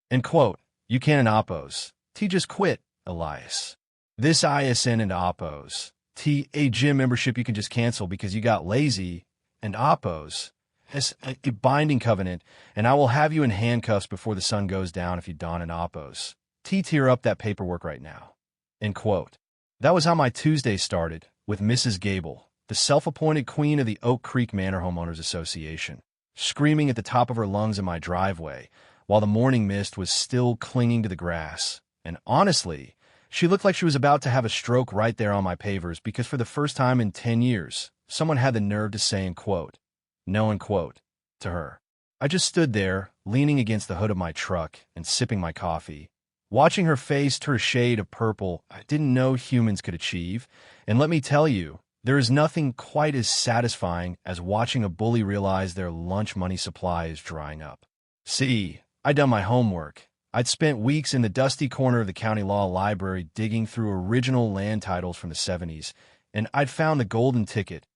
End quote. You can and oppose. T just quit, Elias. This ISN and oppose. T, a gym membership you can just cancel because you got lazy, and oppose. It's a binding covenant, and I will have you in handcuffs before the sun goes down if you don an oppose. T, tear up that paperwork right now. End quote. That was how my Tuesday started, with Mrs. Gable, the self-appointed queen of the Oak Creek Manor Homeowners Association, screaming at the top of her lungs in my driveway, while the morning mist was still clinging to the grass. And honestly, she looked like she was about to have a stroke right there on my pavers because for the first time in 10 years, someone had the nerve to say, end quote, no, end quote, to her. I just stood there, leaning against the hood of my truck and sipping my coffee, watching her face turn a shade of purple I didn't know humans could achieve. And let me tell you, there is nothing quite as satisfying as watching a bully realize their lunch money supply is drying up. See, I'd done my homework. I'd spent weeks in the dusty corner of the county law library digging through original land titles from the 70s, and I'd found the golden ticket,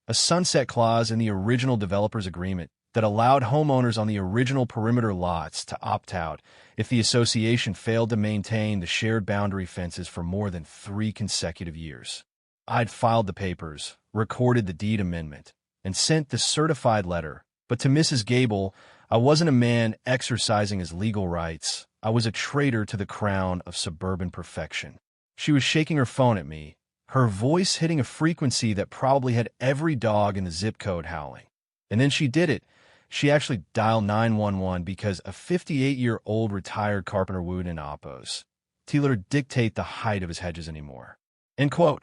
a sunset clause in the original developer's agreement that allowed homeowners on the original perimeter lots to opt out if the association failed to maintain the shared boundary fences for more than 3 consecutive years. I'd filed the papers, recorded the deed amendment, and sent the certified letter, but to Mrs. Gable, I wasn't a man exercising his legal rights. I was a traitor to the crown of suburban perfection. She was shaking her phone at me, her voice hitting a frequency that probably had every dog in the zip code howling. And then she did it. She actually dialed 911 because a 58-year-old retired carpenter wouldn't oppose. Let dictate the height of his hedges anymore. End quote.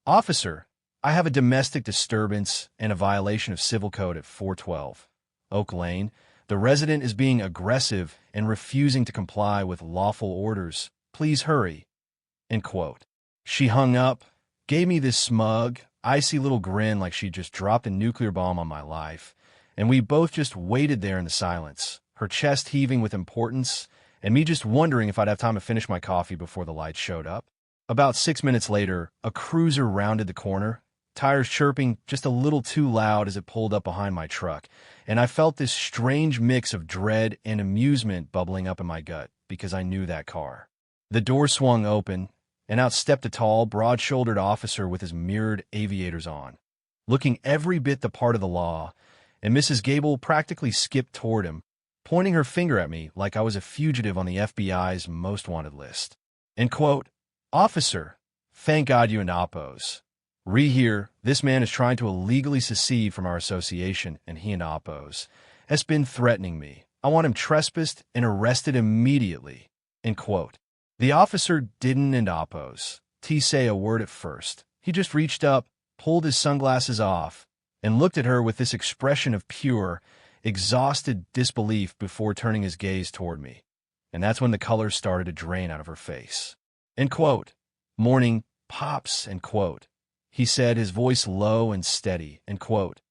Officer, I have a domestic disturbance and a violation of civil code at 412 Oak Lane. The resident is being aggressive and refusing to comply with lawful orders. Please hurry. End quote. She hung up, gave me this smug, icy little grin like she just dropped a nuclear bomb on my life, and we both just waited there in the silence, her chest heaving with importance, and me just wondering if I'd have time to finish my coffee before the lights showed up. About 6 minutes later, a cruiser rounded the corner, tires chirping just a little too loud as it pulled up behind my truck, and I felt this strange mix of dread and amusement bubbling up in my gut because I knew that car. The door swung open, and out stepped a tall, broad-shouldered officer with his mirrored aviators on, looking every bit the part of the law, and Mrs. Gable practically skipped toward him, pointing her finger at me like I was a fugitive on the FBI's most wanted list. End quote. Officer, thank God you and oppose. Here, this man is trying to illegally secede from our association, and he and oppose has been threatening me. I want him trespassed and arrested immediately. End quote. The officer didn't and oppose say a word at first. He just reached up, pulled his sunglasses off, and looked at her with this expression of pure, exhausted disbelief before turning his gaze toward me. And that's when the color started to drain out of her face. End quote. Morning, Pops, end quote. He said, his voice low and steady, end quote.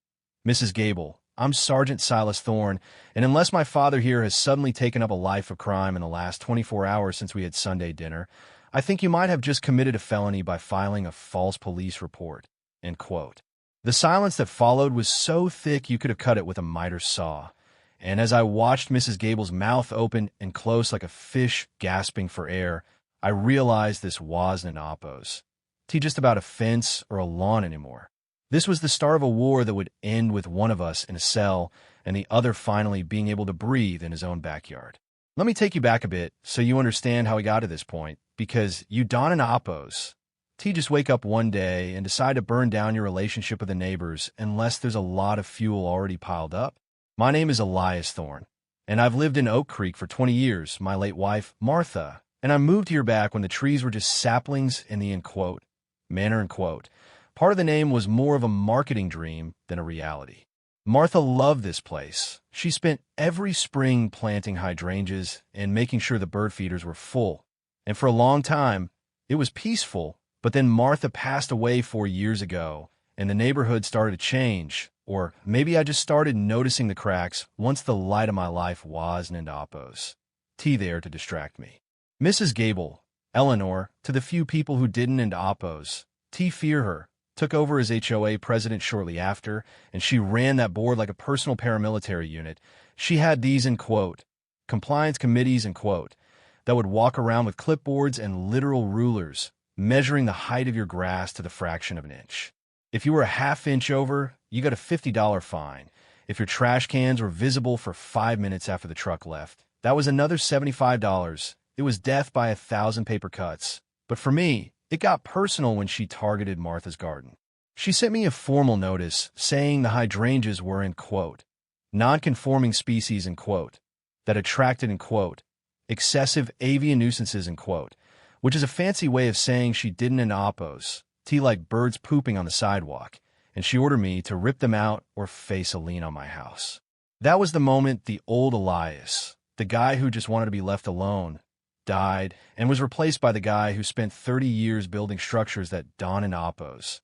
Mrs. Gable, I'm Sergeant Silas Thorne, and unless my father here has suddenly taken up a life of crime in the last 24 hours since we had Sunday dinner, I think you might have just committed a felony by filing a false police report, end quote. The silence that followed was so thick you could have cut it with a miter's saw, and as I watched Mrs. Gable's mouth open and close like a fish gasping for air, I realized this wasn't an oppose. Just about a fence or a lawn anymore. This was the start of a war that would end with one of us in a cell and the other finally being able to breathe in his own backyard. Let me take you back a bit so you understand how we got to this point, because you don an oppose. Just wake up one day and decide to burn down your relationship with the neighbors unless there's a lot of fuel already piled up. My name is Elias Thorne, and I've lived in Oak Creek for 20 years, my late wife, Martha, and I moved here back when the trees were just saplings in the end quote, manor end quote. Part of the name was more of a marketing dream than a reality. Martha loved this place. She spent every spring planting hydrangeas and making sure the bird feeders were full. And for a long time, it was peaceful, but then Martha passed away 4 years ago, and the neighborhood started to change, or maybe I just started noticing the cracks once the light of my life wasn't in oppose. There to distract me. Mrs. Gable, Eleanor, to the few people who didn't and oppose, fear her, took over as HOA president shortly after, and she ran that board like a personal paramilitary unit. She had these in quote, compliance committees, and quote, that would walk around with clipboards and literal rulers, measuring the height of your grass to the fraction of an inch. If you were a half-inch over, you got a $50 fine. If your trash cans were visible for 5 minutes after the truck left, that was another $75. It was death by 1,000 paper cuts. But for me, it got personal when she targeted Martha's garden. She sent me a formal notice saying the hydrangeas were in quote, non-conforming species in quote, that attracted in quote, excessive avian nuisances in quote, which is a fancy way of saying she didn't in oppos, like birds pooping on the sidewalk, and she ordered me to rip them out or face a lien on my house. That was the moment the old Elias, the guy who just wanted to be left alone, died and was replaced by the guy who spent 30 years building structures that Don and oppos.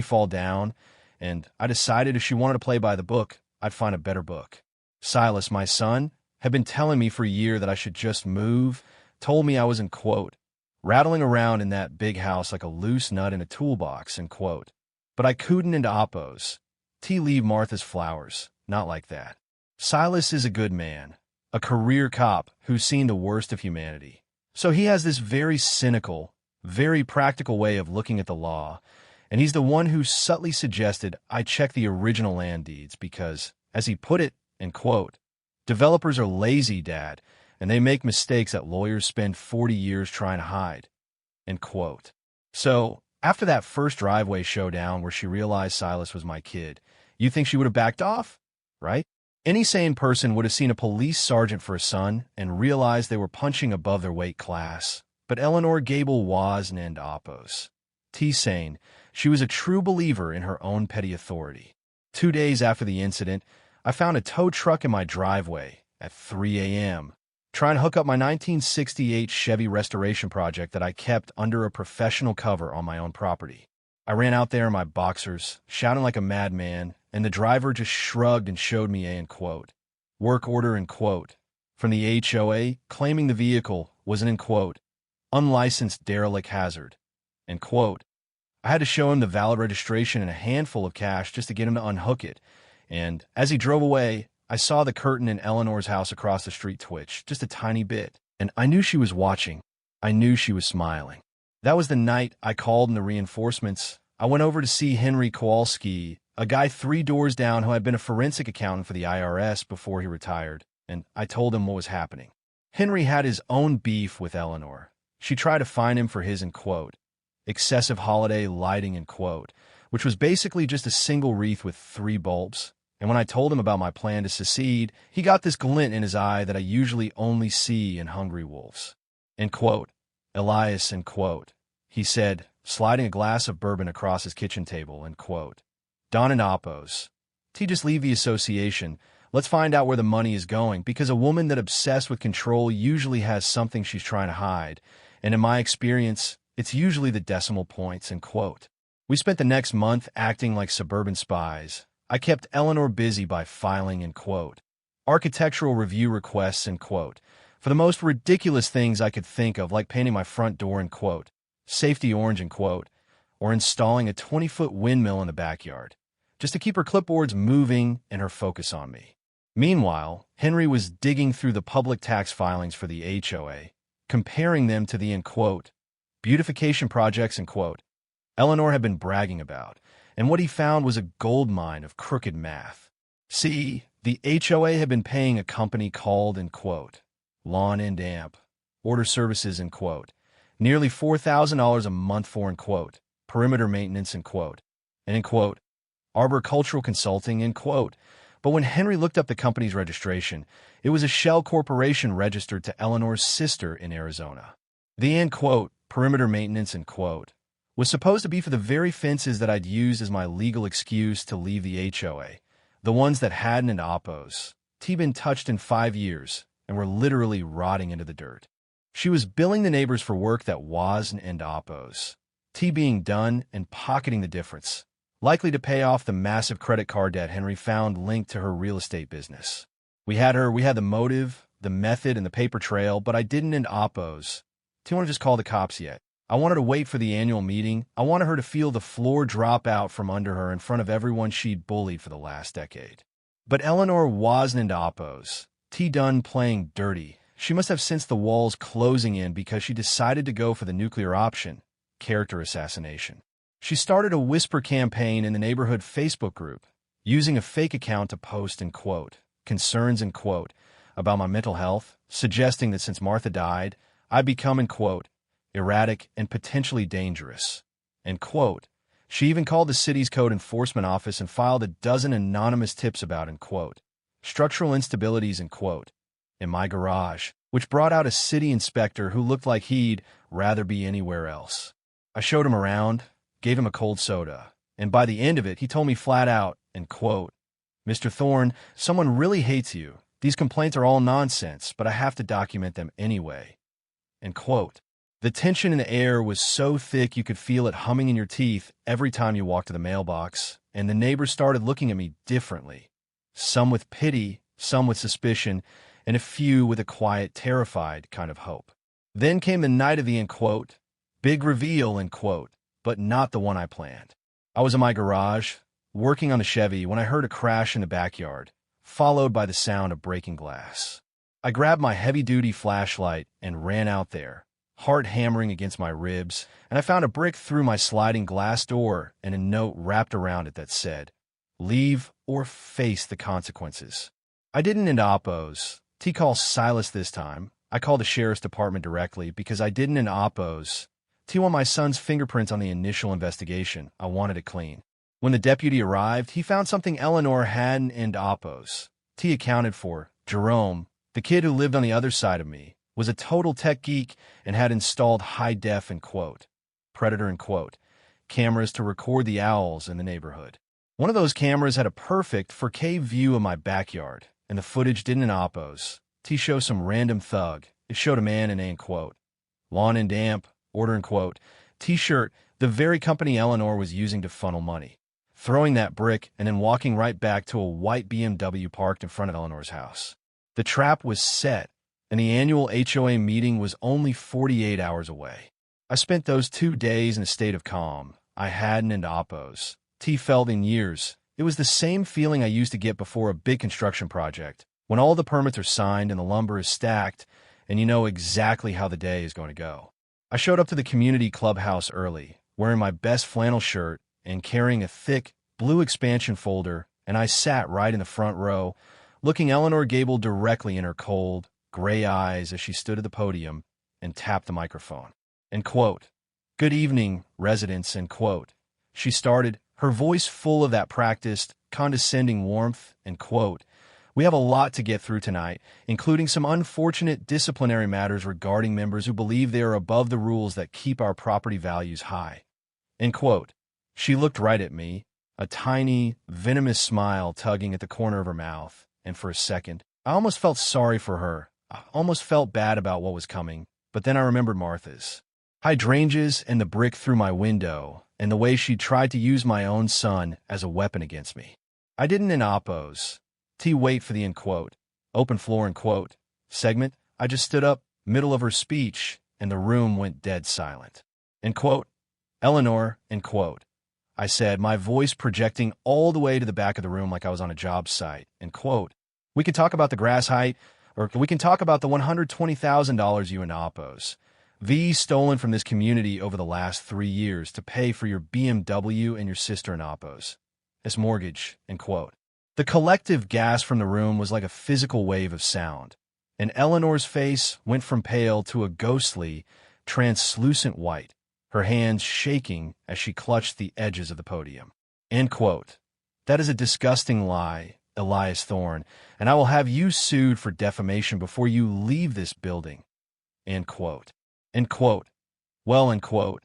Fall down, and I decided if she wanted to play by the book, I'd find a better book. Silas, my son, had been telling me for a year that I should just move, told me I was in quote, rattling around in that big house like a loose nut in a toolbox, in quote. But I couldn't into oppos. Leave Martha's flowers, not like that. Silas is a good man, a career cop who's seen the worst of humanity. So he has this very cynical, very practical way of looking at the law, and he's the one who subtly suggested I check the original land deeds because, as he put it, in quote, developers are lazy, Dad, and they make mistakes that lawyers spend 40 years trying to hide, end quote. So, after that first driveway showdown where she realized Silas was my kid, you think she would have backed off, right? Any sane person would have seen a police sergeant for a son and realized they were punching above their weight class. But Eleanor Gable wasn't and oppos. Sane. She was a true believer in her own petty authority. 2 days after the incident, I found a tow truck in my driveway at 3 a.m., trying to hook up my 1968 Chevy restoration project that I kept under a professional cover on my own property. I ran out there in my boxers, shouting like a madman, and the driver just shrugged and showed me a, in quote, work order, in quote, from the HOA claiming the vehicle was an, in quote, unlicensed derelict hazard, end quote. I had to show him the valid registration and a handful of cash just to get him to unhook it, and as he drove away, I saw the curtain in Eleanor's house across the street twitch, just a tiny bit, and I knew she was watching. I knew she was smiling. That was the night I called in the reinforcements. I went over to see Henry Kowalski, a guy 3 doors down who had been a forensic accountant for the IRS before he retired, and I told him what was happening. Henry had his own beef with Eleanor. She tried to fine him for his, in quote, excessive holiday lighting, in quote, which was basically just a single wreath with 3 bulbs. And when I told him about my plan to secede, he got this glint in his eye that I usually only see in hungry wolves. In quote, Elias, in quote, he said, sliding a glass of bourbon across his kitchen table, in quote. Don and oppos. Just leave the association. Let's find out where the money is going, because a woman that obsessed with control usually has something she's trying to hide. And in my experience, it's usually the decimal points, in quote. We spent the next month acting like suburban spies. I kept Eleanor busy by filing, in quote, architectural review requests, in quote, for the most ridiculous things I could think of, like painting my front door, in quote, safety orange, in quote, or installing a 20-foot windmill in the backyard, just to keep her clipboards moving and her focus on me. Meanwhile, Henry was digging through the public tax filings for the HOA, comparing them to the, in quote, beautification projects, in quote, Eleanor had been bragging about, and what he found was a goldmine of crooked math. See, the HOA had been paying a company called, in quote, Lawn and Amp, order services, in quote, nearly $4,000 a month for, in quote, perimeter maintenance, in quote, and, in quote, arboricultural consulting, in quote. But when Henry looked up the company's registration, it was a shell corporation registered to Eleanor's sister in Arizona. The, in quote, perimeter maintenance, in quote, was supposed to be for the very fences that I'd used as my legal excuse to leave the HOA, the ones that hadn't an oppos, been touched in 5 years and were literally rotting into the dirt. She was billing the neighbors for work that wasn't and oppos, being done and pocketing the difference, likely to pay off the massive credit card debt Henry found linked to her real estate business. We had the motive, the method, and the paper trail, but I didn't and oppos. Do you want to just call the cops yet? I wanted to wait for the annual meeting. I wanted her to feel the floor drop out from under her in front of everyone she'd bullied for the last decade. But Eleanor wasn't into oppos. T done playing dirty. She must have sensed the walls closing in because she decided to go for the nuclear option, character assassination. She started a whisper campaign in the neighborhood Facebook group, using a fake account to post and quote, concerns and quote, about my mental health, suggesting that since Martha died, I'd become, and quote, erratic and potentially dangerous, and quote. She even called the city's code enforcement office and filed a dozen anonymous tips about, and quote, structural instabilities, and quote, in my garage, which brought out a city inspector who looked like he'd rather be anywhere else. I showed him around, gave him a cold soda, and by the end of it, he told me flat out, and quote, Mr. Thorne, someone really hates you. These complaints are all nonsense, but I have to document them anyway. End quote. The tension in the air was so thick you could feel it humming in your teeth every time you walked to the mailbox, and the neighbors started looking at me differently. Some with pity, some with suspicion, and a few with a quiet, terrified kind of hope. Then came the night of the, end quote, big reveal, end quote, but not the one I planned. I was in my garage, working on a Chevy, when I heard a crash in the backyard, followed by the sound of breaking glass. I grabbed my heavy-duty flashlight and ran out there, heart hammering against my ribs, and I found a brick through my sliding glass door and a note wrapped around it that said, leave or face the consequences. I didn't end oppose. T called Silas this time. I called the sheriff's department directly because I didn't end oppose. T wanted my son's fingerprints on the initial investigation. I wanted it clean. When the deputy arrived, he found something Eleanor hadn't end oppose. T accounted for. Jerome, the kid who lived on the other side of me, was a total tech geek and had installed high-def, and quote, predator, and quote, cameras to record the owls in the neighborhood. One of those cameras had a perfect 4K view of my backyard, and the footage didn't oppose. T showed some random thug. It showed a man in a, and quote, lawn and damp, order, and quote, T-shirt, the very company Eleanor was using to funnel money. Throwing that brick and then walking right back to a white BMW parked in front of Eleanor's house. The trap was set, and the annual HOA meeting was only 48 hours away. I spent those 2 days in a state of calm. I hadn't and oppose. T felt in years. It was the same feeling I used to get before a big construction project, when all the permits are signed and the lumber is stacked, and you know exactly how the day is going to go. I showed up to the community clubhouse early, wearing my best flannel shirt and carrying a thick, blue expansion folder, and I sat right in the front row, looking Eleanor Gable directly in her cold, gray eyes as she stood at the podium and tapped the microphone. And quote, good evening, residents, and quote. She started, her voice full of that practiced, condescending warmth, and quote, we have a lot to get through tonight, including some unfortunate disciplinary matters regarding members who believe they are above the rules that keep our property values high. End quote. She looked right at me, a tiny, venomous smile tugging at the corner of her mouth, and for a second, I almost felt sorry for her. I almost felt bad about what was coming, but then I remembered Martha's hydrangeas and the brick through my window, and the way she tried to use my own son as a weapon against me. I didn't in oppose. T wait for the, end quote, open floor, end quote, segment. I just stood up, middle of her speech, and the room went dead silent. End quote, Eleanor, end quote. I said, my voice projecting all the way to the back of the room like I was on a job site, end quote. We can talk about the grass height, or we can talk about the $120,000 you and oppose. V stolen from this community over the last 3 years to pay for your BMW and your sister in oppose. This mortgage, end quote. The collective gasp from the room was like a physical wave of sound, and Eleanor's face went from pale to a ghostly, translucent white, her hands shaking as she clutched the edges of the podium. End quote. That is a disgusting lie, Elias Thorne, and I will have you sued for defamation before you leave this building. End quote. End quote. Well, end quote.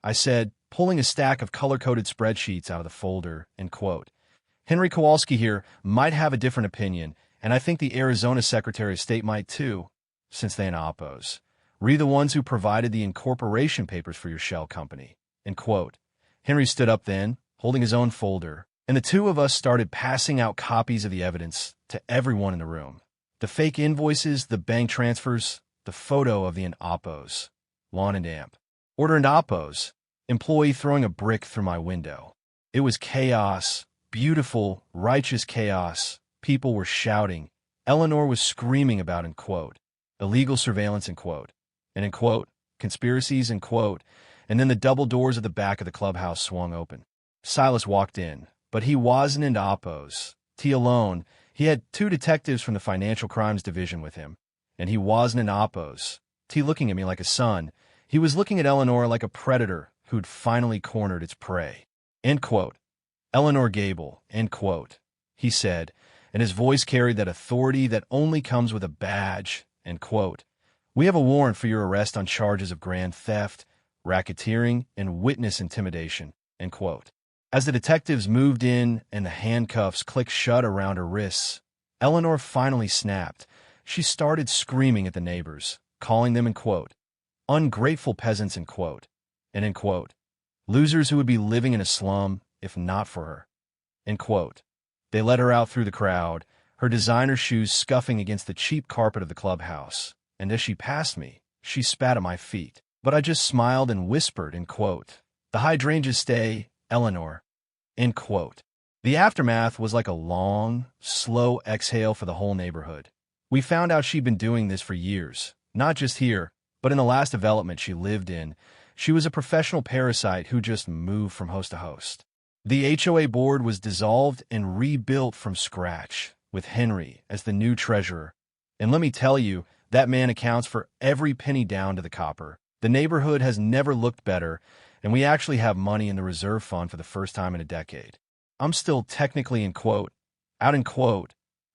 I said, pulling a stack of color-coded spreadsheets out of the folder, end quote. Henry Kowalski here might have a different opinion, and I think the Arizona Secretary of State might too, since they oppose. Re the ones who provided the incorporation papers for your shell company. End quote. Henry stood up then, holding his own folder, and the two of us started passing out copies of the evidence to everyone in the room. The fake invoices, the bank transfers, the photo of the oppose. Lawn and damp. Order and oppose. Employee throwing a brick through my window. It was chaos, beautiful, righteous chaos. People were shouting, Eleanor was screaming about, in quote, illegal surveillance, in quote, and in quote, conspiracies, in quote, and then the double doors of the back of the clubhouse swung open. Silas walked in, but he wasn't in Oppos. T alone. He had 2 detectives from the Financial Crimes Division with him, and he wasn't in Oppos. T looking at me like a son. He was looking at Eleanor like a predator who'd finally cornered its prey. End quote. Eleanor Gable, end quote, he said, and his voice carried that authority that only comes with a badge, end quote. We have a warrant for your arrest on charges of grand theft, racketeering, and witness intimidation, end quote. As the detectives moved in and the handcuffs clicked shut around her wrists, Eleanor finally snapped. She started screaming at the neighbors, calling them, in quote, ungrateful peasants, in quote, and in quote, losers who would be living in a slum if not for her, end quote. They led her out through the crowd, her designer shoes scuffing against the cheap carpet of the clubhouse, and as she passed me, she spat at my feet. But I just smiled and whispered, in quote, the hydrangeas stay, Eleanor, end quote. The aftermath was like a long, slow exhale for the whole neighborhood. We found out she'd been doing this for years, not just here, but in the last development she lived in. She was a professional parasite who just moved from host to host. The HOA board was dissolved and rebuilt from scratch, with Henry as the new treasurer. And let me tell you, that man accounts for every penny down to the copper. The neighborhood has never looked better, and we actually have money in the reserve fund for the first time in a decade. I'm still technically, in quote, out, in quote,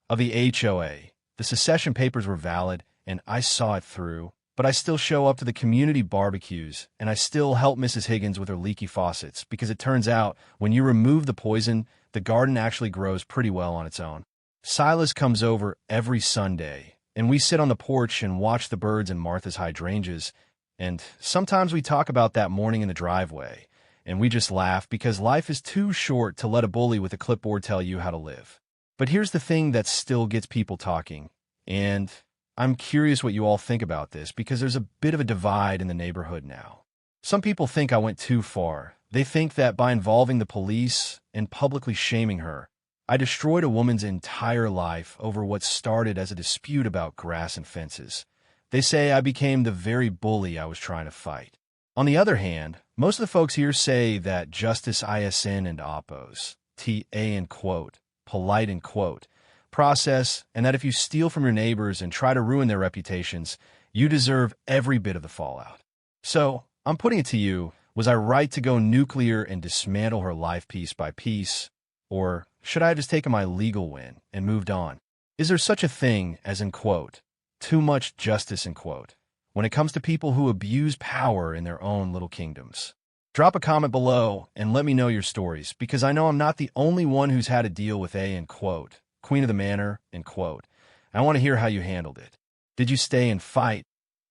of the HOA. The secession papers were valid, and I saw it through. But I still show up to the community barbecues, and I still help Mrs. Higgins with her leaky faucets, because it turns out, when you remove the poison, the garden actually grows pretty well on its own. Silas comes over every Sunday, and we sit on the porch and watch the birds in Martha's hydrangeas, and sometimes we talk about that morning in the driveway, and we just laugh because life is too short to let a bully with a clipboard tell you how to live. But here's the thing that still gets people talking, and I'm curious what you all think about this, because there's a bit of a divide in the neighborhood now. Some people think I went too far. They think that by involving the police and publicly shaming her, I destroyed a woman's entire life over what started as a dispute about grass and fences. They say I became the very bully I was trying to fight. On the other hand, most of the folks here say that justice ISN and Oppos, TA in quote, polite in quote, process, and that if you steal from your neighbors and try to ruin their reputations, you deserve every bit of the fallout. So, I'm putting it to you, was I right to go nuclear and dismantle her life piece by piece? Or should I have just taken my legal win and moved on? Is there such a thing as, in quote, too much justice, in quote, when it comes to people who abuse power in their own little kingdoms? Drop a comment below and let me know your stories, because I know I'm not the only one who's had to deal with a, in quote, Queen of the Manor, in quote. I want to hear how you handled it. Did you stay and fight,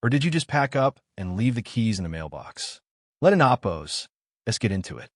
or did you just pack up and leave the keys in the mailbox? Let in Oppos. Let's get into it.